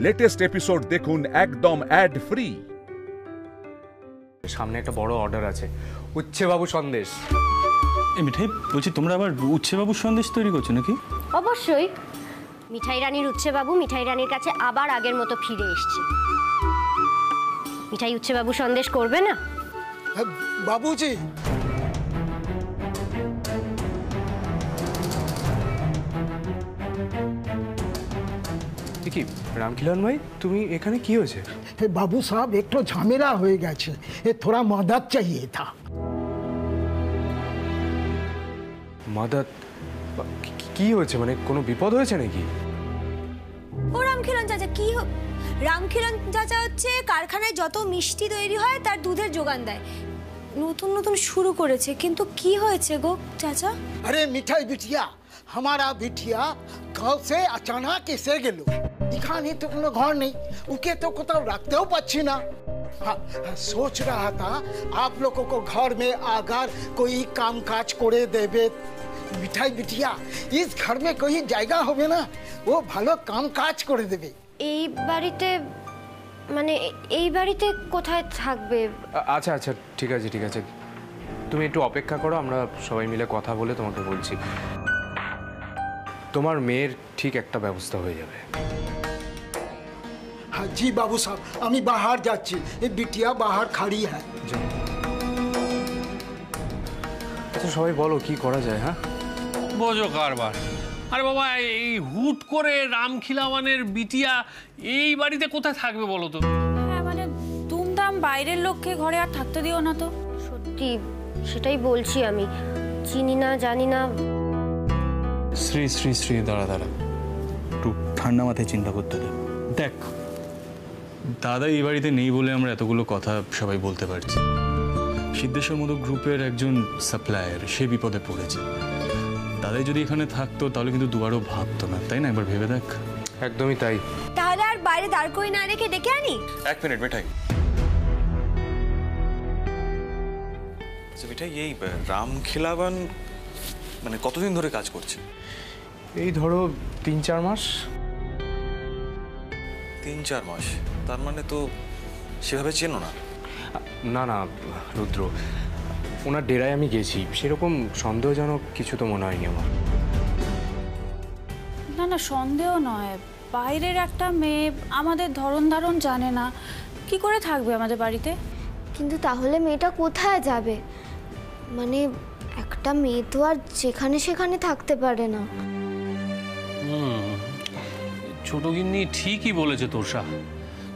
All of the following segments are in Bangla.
লেটেস্ট এপিসোড দেখুন একদম অ্যাড ফ্রি। সামনে একটা বড় অর্ডার আছে, উচ্ছেবাবু সন্দেশ। এই মিঠাই বলছি, তোমরা আবার উচ্ছেবাবুর সন্দেশ তৈরি করছো নাকি? অবশ্যই। মিঠাই রানীর উচ্ছেবাবু মিঠাই রানীর কাছে আবার আগের মতো ফিরে এসেছে। মিঠাই উচ্ছেবাবু সন্দেশ করবে না? বাবুজি, কি রামখিলান ভাই, তুমি এখানে কি হয়েছে? बाबू साहब एक तो झमेला हो गया छे, ये थोड़ा मदद चाहिए था। মদত? কি হয়েছে, মানে কোনো বিপদ হয়েছে নাকি? ও রামখিলান চাচা কি রামখিলান চাচা হচ্ছে কারখানায় যত মিষ্টি তৈরি হয় তার দুধের যোগান দেয়। নতুন নতুন শুরু করেছে, কিন্তু কি হয়েছে গো চাচা? अरे मिठाई बिटिया, हमारा बिटिया गांव से अचानक कैसे गेलो, এখানে তো কোনো ঘর নেই, ওকে তো কোথাও রাখতেও পাচ্ছি না। सोच रहा था आप लोगों को घर में अगर कोई काम काज करे देवे। मिठाई बिटिया, इस घर में कोई জায়গা হবে না, ও ভালো কাম কাজ করে দেবে। এই বাড়িতে, মানে এই বাড়িতে কোথায় থাকবে? আচ্ছা আচ্ছা, ঠিক আছে ঠিক আছে, তুমি একটু অপেক্ষা করো, আমরা সবাই মিলে কথা বলে তোমাকে বলছি। তোমার মেয়ের ঠিক একটা ব্যবস্থা হয়ে যাবে। हाँ जी बाबू साहब, আমি बाहर যাচ্ছি, এই बिटिया बाहर खड़ी है। আচ্ছা সবাই বলো কি করা যায়। হ্যাঁ বোঝো কারবার। আরে বাবা, এই হুট করে রামখিলাওয়ানের বিটিয়া এই বাড়িতে কোথায় থাকবে বলো তো? হ্যাঁ মানে দুমদাম বাইরের লোককে ঘরে আর থাকতে দিও না তো। সত্যি সেটাই বলছি, আমি চিনি না জানি না। শ্রী শ্রী শ্রী, দাঁড়া দাঁড়া, একটু ঠান্ডা মাথায় চিন্তা করতে দে। দেখ, দাদা এই বাড়িতে নেই বলে আমরা এতগুলো কথা সবাই বলতে পারছি। সিদ্ধেশ্বর মতো গ্রুপের একজন সাপ্লায়ার, সে বিপদে পড়েছে। দাদাই যদি এখানে থাকতো তাহলে কিন্তু দুবারও ভাবতো না, তাই না? একবার ভেবে দেখ। একদমই তাই। তাহলে আর বাইরে দাঁড় করিয়ে না রেখে ডেকে আনি? এক মিনিট মিঠাই, মিঠাই এই রামখিলাওয়ান মানে কতদিন ধরে কাজ করছে? এই ধরো 3-4 মাস। 3-4 মাস? তার মানে তো সেভাবে চেনো না? না না রুদ্র, ওনার ডেরায় আমি গেছি, সেরকম সন্দেহজনক কিছু তো মনে হয়নি আমার। না না, সন্দেহ নয়, বাইরের একটা মেয়ে আমাদের ধরন ধারণ জানে না, কি করে থাকবে আমাদের বাড়িতে? কিন্তু তাহলে মেয়েটা কোথায় যাবে? মানে একটা মেয়ে তো আর যেখানে সেখানে থাকতে পারে না। ছোট গিন্নি ঠিকই বলেছে তোষা,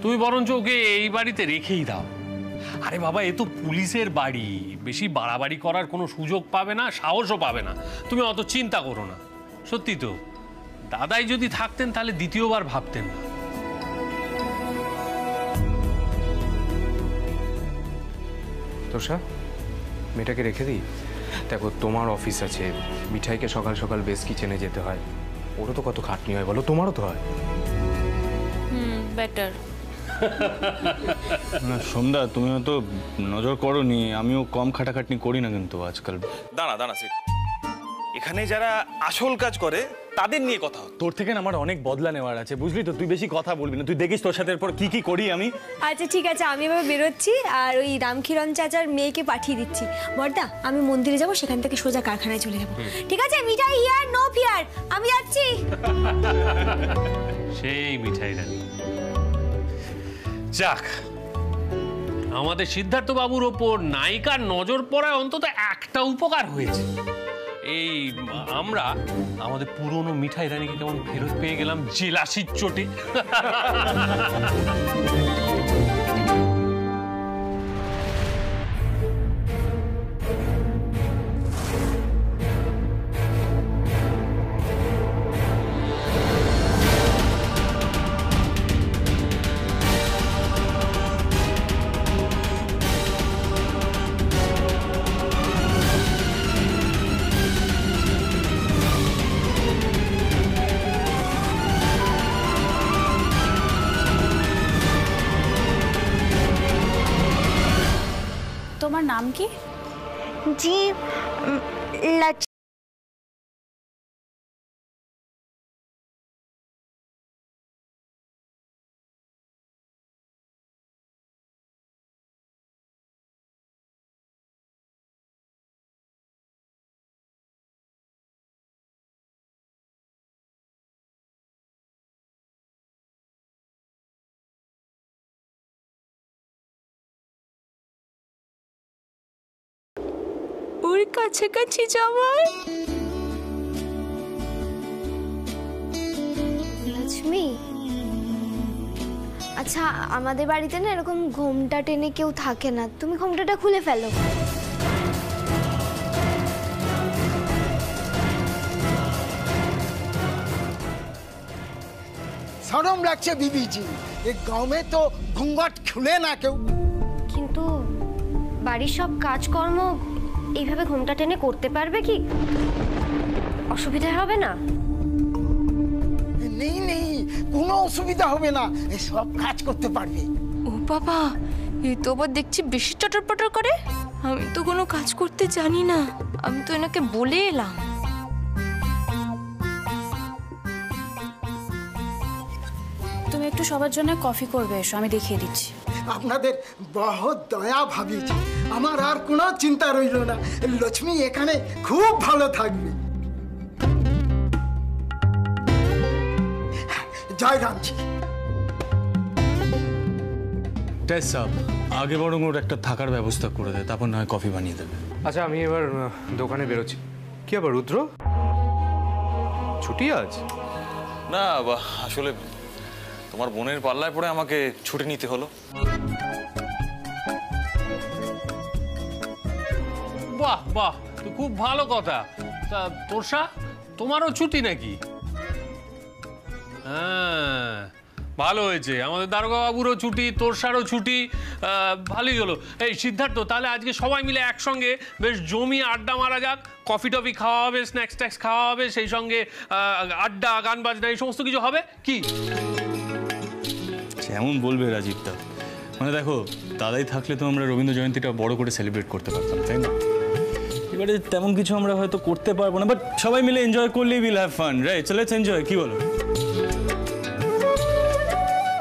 তুমি বরঞ্চ ওকে এই বাড়িতে রেখেই দাও। আরে বাবা, এ তো পুলিশের বাড়ি, বেশি বাড়াবাড়ি করার কোনো সুযোগ পাবে না, সাহসও পাবে না। তুমি অত চিন্তা করো না। সত্যি তো, দাদাই যদি থাকতেন তাহলে দ্বিতীয়বার ভাবতেন না। তোষা, মেয়েটাকে রেখে দিই। দেখো তোমার অফিস আছে, মিঠাইকে সকাল সকাল বেশ কিচেনে যেতে হয়, ওরও তো কত খাটনি হয় বলো, তোমারও তো হয়। বেটার। না সন্ধ্যা, তুমি হয়তো নজর করোনি, আমিও কম খাটাখাটনি করি না কিন্তু আজকাল। দাঁড়া দাঁড়া সিট, এখানে যারা আসল কাজ করে তাদের নিয়ে কথা হতো। তোর থেকে না আমার অনেক বদলা নেওয়ার আছে, বুঝলি তো? তুই বেশি কথা বলবি না, তুই দেখিস তোর সাথে এরপর কি কি করি আমি। আচ্ছা ঠিক আছে, আমি এবার বেরোচ্ছি, আর ওই রামখিলান চাচার মেয়েকে পাঠিয়ে দিচ্ছি। বড়দা, আমি মন্দিরে যাব, সেখান থেকে সোজা কারখানায় চলে যাব। ঠিক আছে? মিঠাই হিয়ার নো ফিয়ার, আমি যাচ্ছি। সেই মিঠাই রানী। যাক, আমাদের সিদ্ধার্থ বাবুর ওপর নায়িকার নজর পড়ায় অন্তত একটা উপকার হয়েছে। এই আমরা আমাদের পুরনো মিঠাই রানীকে কেমন ফেরত পেয়ে গেলাম জেলাসির চোটে। তোমার নাম কি? জি, মৃত্যুর কাছাকাছি যাওয়ার। লক্ষ্মী, আচ্ছা আমাদের বাড়িতে না এরকম ঘোমটা টেনে কেউ থাকে না, তুমি ঘোমটাটা খুলে ফেলো। शर्म লাগছে बीबीजी, एक गांव में तो घूंघट खुले ना क्यों। কিন্তু বাড়ির সব কাজকর্ম এইভাবে ঘোমটা টেনে করতে পারবে কি? অসুবিধা হবে না? नहीं नहीं, কোনো অসুবিধা হবে না, এই সব কাজ করতে পারবে। ও বাবা, এই তো আবার দেখছি বেশি চটরপটর করে। আমি তো কোনো কাজ করতে জানি না, আমি তো এনাকে বলে এলাম। তুমি একটু সবার জন্য কফি করবে, এসো আমি দেখিয়ে দিচ্ছি। আপনাদের বহুত দয়া ভাবিজি, আমার আর কোনো চিন্তা রইল না, লক্ষ্মী এখানে খুব ভালো থাকবে। জয় রামজি। টেস সাহেব, আগে বরং ওর একটা থাকার ব্যবস্থা করে দেয়, তারপর না হয় কফি বানিয়ে দেবে। আচ্ছা, আমি এবার দোকানে বেরোচ্ছি। কি আবার রুদ্র, ছুটি আজ? না আসলে তোমার বোনের পাল্লায় পড়ে আমাকে ছুটি নিতে হলো। বাহ বাহ, তো খুব ভালো কথা। তা তোষা, তোমারও ছুটি নাকি? হ্যাঁ, ভালো হয়েছে, আমাদের দারোগা বাবুরও ছুটি, তোষারও ছুটি, ভালোই হলো। এই সিদ্ধার্থ, তাহলে আজকে সবাই মিলে একসঙ্গে বেশ জমিয়ে আড্ডা মারা যাক। কফি টফি খাওয়া হবে, স্ন্যাক্স ট্যাক্স খাওয়া হবে, সেই সঙ্গে আড্ডা, গান বাজনা, এই সমস্ত কিছু হবে কি? যেমন বলবে রাজীবদা। মানে দেখো, দাদাই থাকলে তো আমরা রবীন্দ্র জয়ন্তীটা বড় করে সেলিব্রেট করতে পারতাম, তাই না? এবারে তেমন কিছু আমরা হয়তো করতে পারবো না, বাট সবাই মিলে এনজয় করলেই উইল হ্যাভ ফান, রাইট? চো লেটস এনজয়, কি বলো?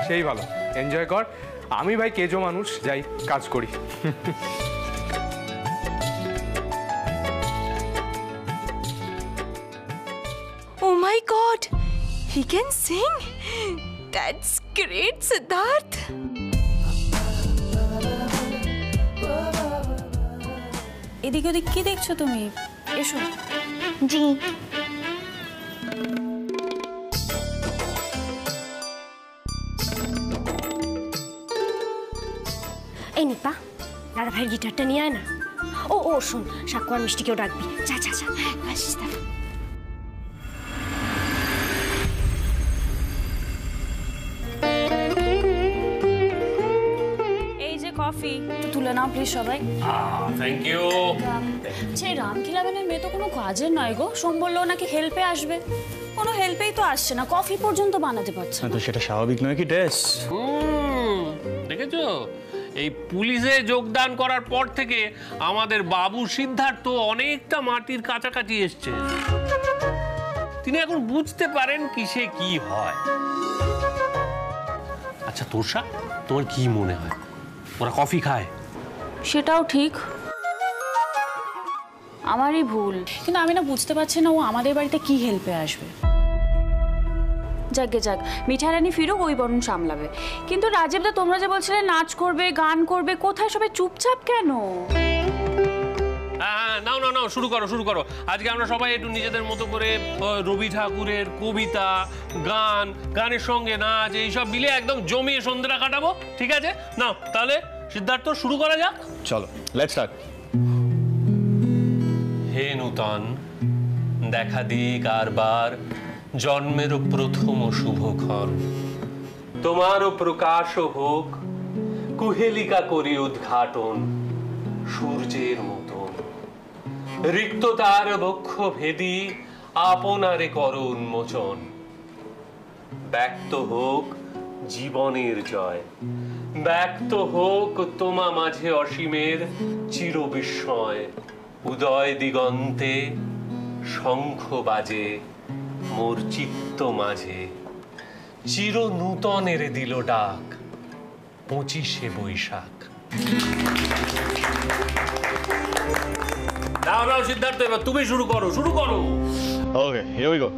সেই ভালো, এনজয় কর। আমি ভাই কেজো মানুষ, যাই কাজ করি। Oh my God, he can sing. That's great, Siddharth. এদিক ওদিক কি দেখছো তুমি? এসো। জি। এই নিপা, দাদা ভাইয়ের গিটারটা নিয়ে আয় না। ও ও শোন, সাক্কু আর মিষ্টিকেও ডাকবি। যা যা যা। আসিস দাদা। এই যে কফি, একটু তুলে নাও প্লিজ সবাই। Thank you. সেই রামখিলাবেনের মেয়ে তো কোনো কাজের নয় গো, সোম বললো নাকি হেল্পে আসবে, কোনো হেল্পেই তো আসছে না, কফি পর্যন্ত বানাতে পারছে না। তো সেটা স্বাভাবিক নয় কি টেস? দেখেছো, এই পুলিশে যোগদান করার পর থেকে আমাদের বাবু সিদ্ধার্থ অনেকটা মাটির কাছাকাছি এসছে। তিনি এখন বুঝতে পারেন কিসে কি হয়। আচ্ছা তোষা, তোমার কি মনে হয় ওরা কফি খায়? সেটাও ঠিক, আমারই ভুল, কিন্তু আমি না বুঝতে পারছি না ও আমাদের বাড়িতে কি হেল্পে আসবে। যাকে যাক, মিঠাই রানী ফিরুক, ওই বরং সামলাবে। কিন্তু রাজীবদা, তোমরা যে বলছিলে নাচ করবে, গান করবে, কোথায় সবাই চুপচাপ কেন? হ্যাঁ, নাও নাও নাও, শুরু করো শুরু করো। আজকে আমরা সবাই একটু নিজেদের মতো করে রবি ঠাকুরের কবিতা, গান, গানের সঙ্গে নাচ, এইসব মিলে একদম জমিয়ে সন্ধ্যাটা কাটাবো, ঠিক আছে? নাও তাহলে সিদ্ধার্থ, শুরু করা যাক। চলো, লেটস স্টার্ট। হে নূতন, দেখা দিক আরবার জন্মের প্রথম শুভক্ষণ, তোমারও প্রকাশ হোক, কুহেলিকা করি উদ্ঘাটন, সূর্যের মতন রিক্ততার বক্ষ ভেদি আপনারে কর উন্মোচন। ব্যক্ত হোক জীবনের জয়, ব্যক্ত হোক তোমা মাঝে অসীমের চির বিস্ময়। উদয় দিগন্তে শঙ্খ বাজে মোর চিত্ত মাঝে, চির নূতনের দিল ডাক 25শে বৈশাখ। দাও দাও সিদ্ধার্থ, এবার তুমি শুরু করো, শুরু করো। Okay, here we go.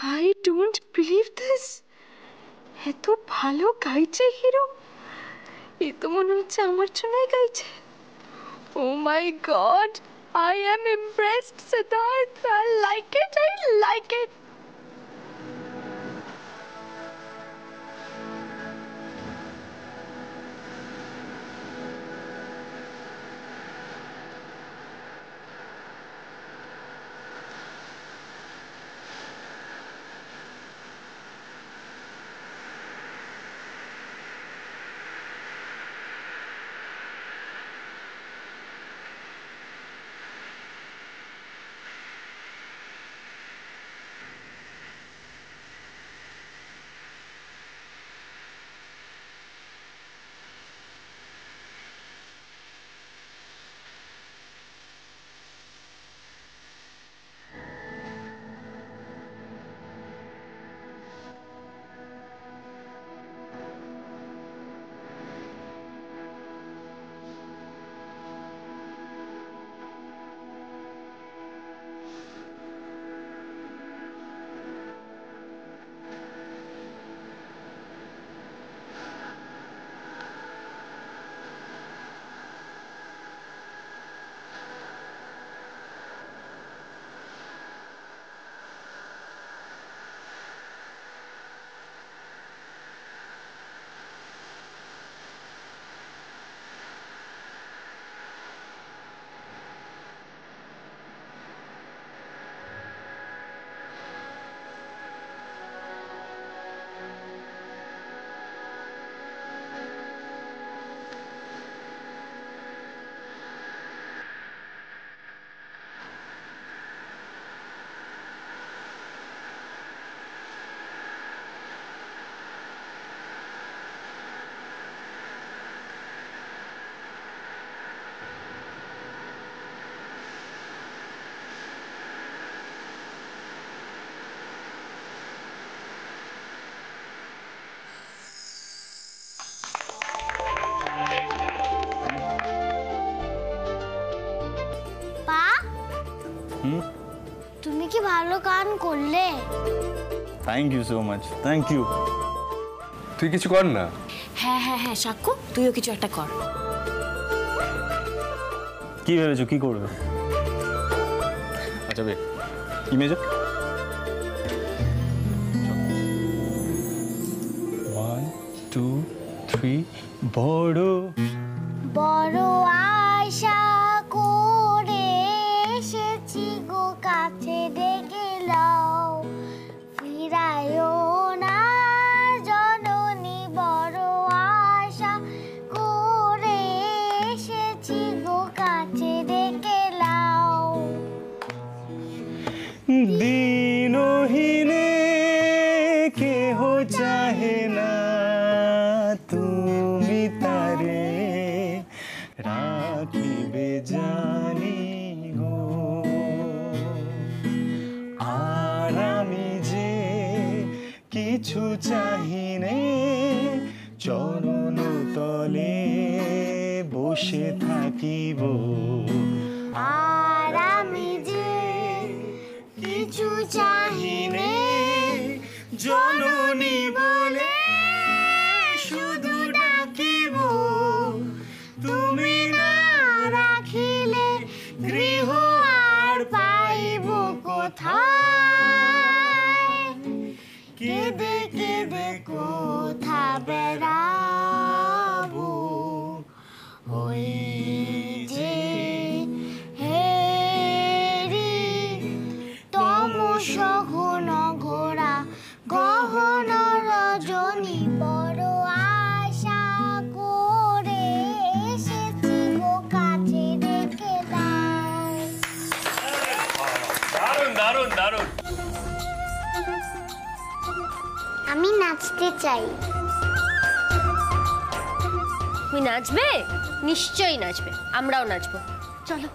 I don't believe this. এত ভালো গাইছে হিরো, এ তো মনে হচ্ছে আমার জন্যই গাইছে। Oh my god, I am impressed Siddharth. I like it, I like it. তুমি কি ভালো গান করলে? Thank you so much, thank you. তুই কিছু কর না। হ্যাঁ হ্যাঁ হ্যাঁ সাক্ষ্য, তুইও কিছু একটা কর। কি ভেবেছো কি করবে? আচ্ছা বে, ইমেজ 1 2 3। বড় বড় আশা করে এসেছি গো, কাছে ডেকে লাও, ফিরায়ও না জননী। বড় আশা করে এসেছি গো, কাছে ডেকে লাও। দিনহীনে কেহ চাহে না, তুমি তারে রাখিবে জানি গো। আর আমি যে কিছু চাহিনে, চরণ তলে বসে থাকিব। আর আমি যে কিছু চাহিনে, জননী বলে শুধু ডাকিব। তুমি না রাখিলে গৃহ আর পাইব কোথায়? কেঁদে কেঁদে কোথা বেড়াবো, ওই যে হেরি তমস ঘন ঘোরা গহন রজনী। বড় আশা করে এসেছি গো, কাছে ডেকে দাও। দারুণ দারুণ দারুণ। আমি নাচতে চাই। তুমি নাচবে? নিশ্চয়ই নাচবে, আমরাও নাচবো, চলো।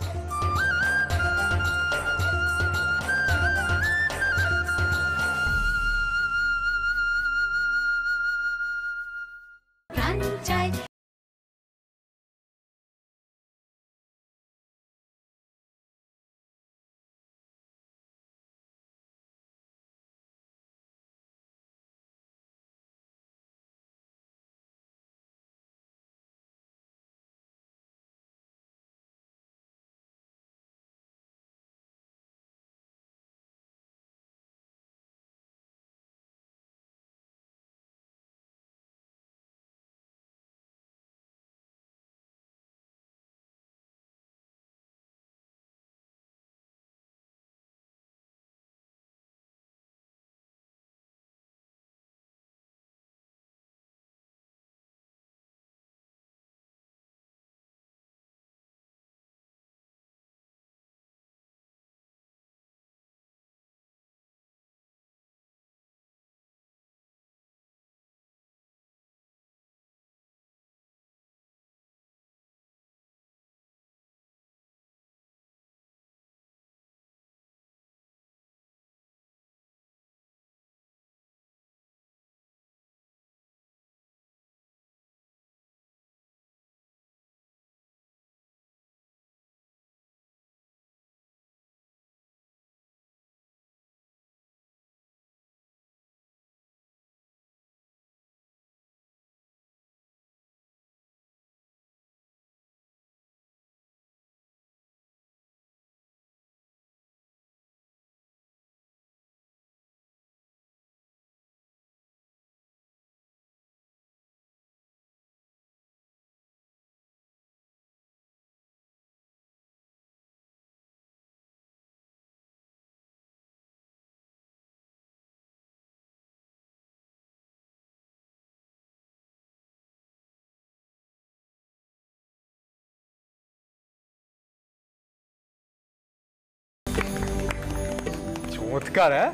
চমৎকার। হ্যাঁ,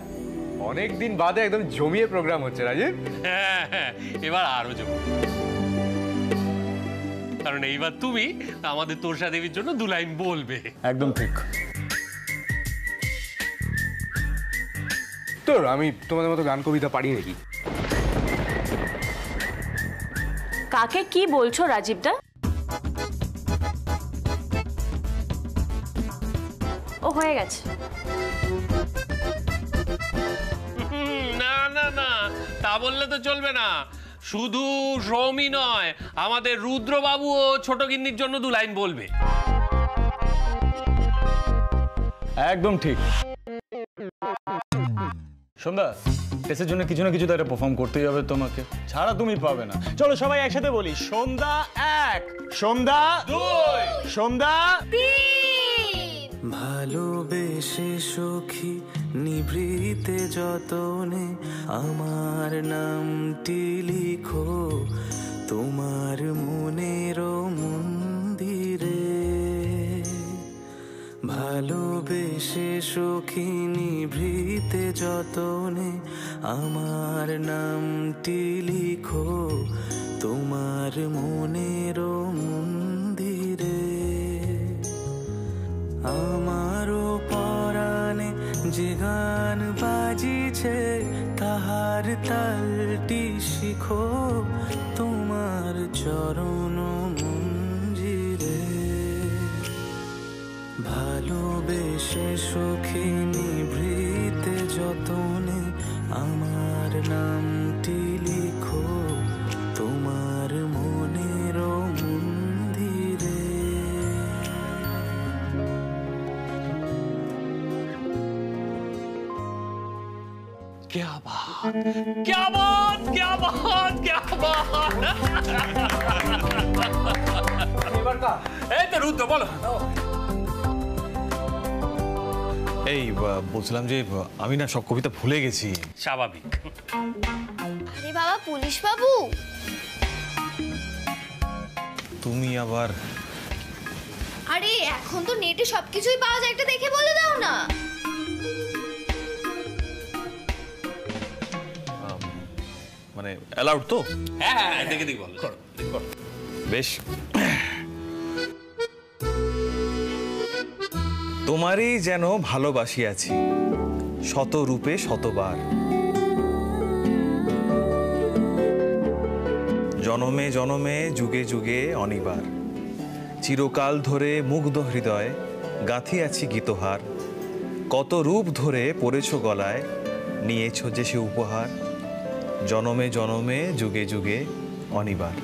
অনেকদিন বাদে একদম জমিয়ে প্রোগ্রাম হচ্ছে রাজীব। হ্যাঁ হ্যাঁ, এবার আরো জমে, কারণ এইবার তুমি আমাদের তোষা দেবীর জন্য 2 লাইন বলবে। একদম ঠিক। তোর আমি তোমাদের মতো গান কবিতা পারি নাকি? কাকে কি বলছো রাজীবদা? ও হয়ে গেছে। না না না, তা বললে তো চলবে না। শুধু সৌমি নয়, আমাদের রুদ্রবাবুও ছোট গিন্নির জন্য 2 লাইন বলবে। একদম ঠিক। সন্ধ্যা, টেস্টের জন্য কিছু না কিছু তো একটা পারফর্ম করতেই হবে তোমাকে, ছাড়া তুমি পাবে না। চলো সবাই একসাথে বলি, সন্ধ্যা 1, সন্ধ্যা 2, সন্ধ্যা 3। ভালোবেসে সখী নিভৃতে যতনে আমার নামটি লিখো তোমার মনের মন্দিরে। ভালোবেসে সখী নিভৃতে যতনে আমার নামটি লিখো তোমার মনের মন্দিরে। আমারও পরাণে যে গান বাজিছে তাহার তালটি শিখো তোমার চরণ মঞ্জিরে। ভালোবেসে সখী নিভৃতে যতনে আমার নামটি লিখো তোমার মনের মন্দিরে। क्या बात, क्या बात, क्या बात, क्या बात। এই তো রুদ্র, বলো। এই বলছিলাম যে আমি না সব কবিতা ভুলে গেছি। স্বাভাবিক। আরে বাবা পুলিশ বাবু, তুমি আবার। আরে এখন তো নেটে সবকিছুই পাওয়া যায়, একটা দেখে বলে দাও না। মানে অ্যালাউড তো? হ্যাঁ হ্যাঁ, দেখে দেখি বলো। বেশ। তোমারই যেন ভালোবাসিয়াছি শত রূপে শতবার, জনমে জনমে যুগে যুগে অনিবার, চিরকাল ধরে মুগ্ধ হৃদয় গাঁথিয়াছি গীতহার, কত রূপ ধরে পড়েছ গলায় নিয়েছ যে সে উপহার, জনমে জনমে যুগে যুগে অনিবার।